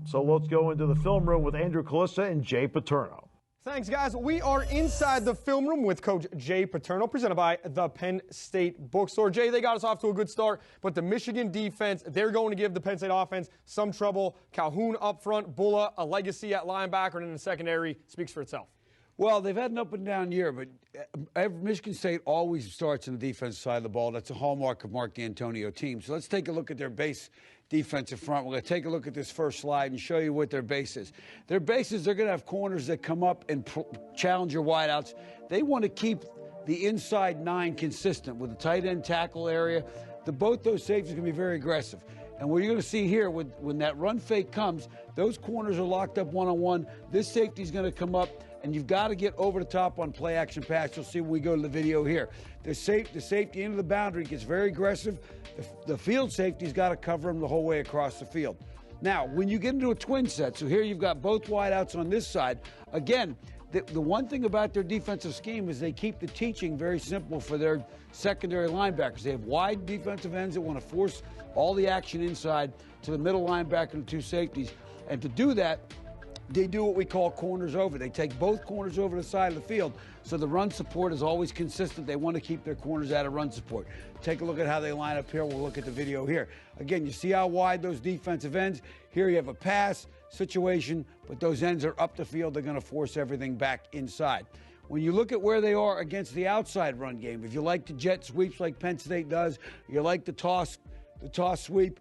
So let's go into the film room with Andrew Kalista and Jay Paterno. Thanks, guys. We are inside the film room with Coach Jay Paterno, presented by the Penn State Bookstore. Jay, they got us off to a good start, but the Michigan defense, they're going to give the Penn State offense some trouble. Calhoun up front, Bulla, a legacy at linebacker, and in the secondary speaks for itself. Well, they've had an up and down year, but Michigan State always starts on the defensive side of the ball. That's a hallmark of Mark D'Antonio team. So let's take a look at their base defensive front. We're going to take a look at this first slide and show you what their base is. Their base is they're going to have corners that come up and challenge your wideouts. They want to keep the inside 9 consistent with the tight end tackle area. Both those safeties are going to be very aggressive. And what you're going to see here, when that run fake comes, those corners are locked up one-on-one. This safety is going to come up, and you've got to get over the top on play action pass. You'll see when we go to the video here. The safety into the boundary gets very aggressive. The field safety's got to cover him the whole way across the field. Now, when you get into a twin set, so here you've got both wideouts on this side. Again, the one thing about their defensive scheme is they keep the teaching very simple for their secondary linebackers. They have wide defensive ends that want to force all the action inside to the middle linebacker and 2 safeties. And to do that, they do what we call corners over. They take both corners over the side of the field, so the run support is always consistent. They want to keep their corners out of run support. Take a look at how they line up here. We'll look at the video here. Again, you see how wide those defensive ends. Here you have a pass situation, but those ends are up the field. They're going to force everything back inside. When you look at where they are against the outside run game, if you like the jet sweeps like Penn State does, you like the toss sweep,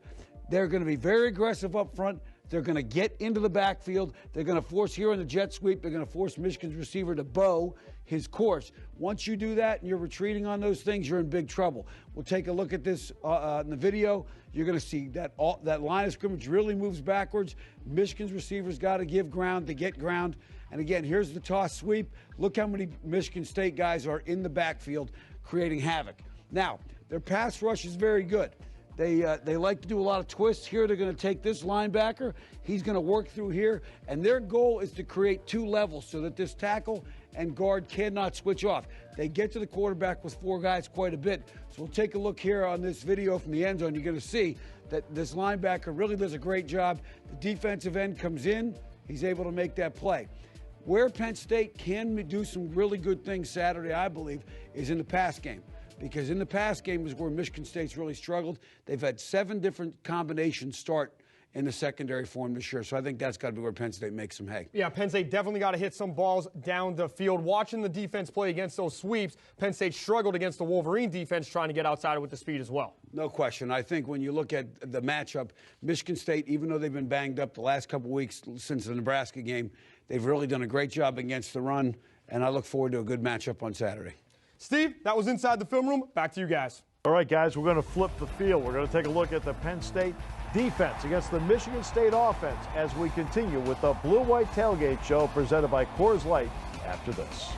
they're going to be very aggressive up front. They're going to get into the backfield. They're going to force here on the jet sweep. They're going to force Michigan's receiver to bow his course. Once you do that and you're retreating on those things, you're in big trouble. We'll take a look at this in the video. You're going to see that that line of scrimmage really moves backwards. Michigan's receivers got to give ground to get ground. And again, here's the toss sweep. Look how many Michigan State guys are in the backfield creating havoc. Now, their pass rush is very good. They like to do a lot of twists. Here they're going to take this linebacker. He's going to work through here. And their goal is to create 2 levels so that this tackle and guard cannot switch off. They get to the quarterback with 4 guys quite a bit. So we'll take a look here on this video from the end zone. You're going to see that this linebacker really does a great job. The defensive end comes in. He's able to make that play. Where Penn State can do some really good things Saturday, I believe, is in the pass game. Because in the pass game is where Michigan State's really struggled. They've had 7 different combinations start in the secondary form this year. So I think that's got to be where Penn State makes some hay. Yeah, Penn State definitely got to hit some balls down the field. Watching the defense play against those sweeps, Penn State struggled against the Wolverine defense trying to get outside with the speed as well. No question. I think when you look at the matchup, Michigan State, even though they've been banged up the last couple of weeks since the Nebraska game, they've really done a great job against the run, and I look forward to a good matchup on Saturday. Steve, that was Inside the Film Room. Back to you guys. All right, guys, we're going to flip the field. We're going to take a look at the Penn State defense against the Michigan State offense as we continue with the Blue White Tailgate Show presented by Coors Light after this.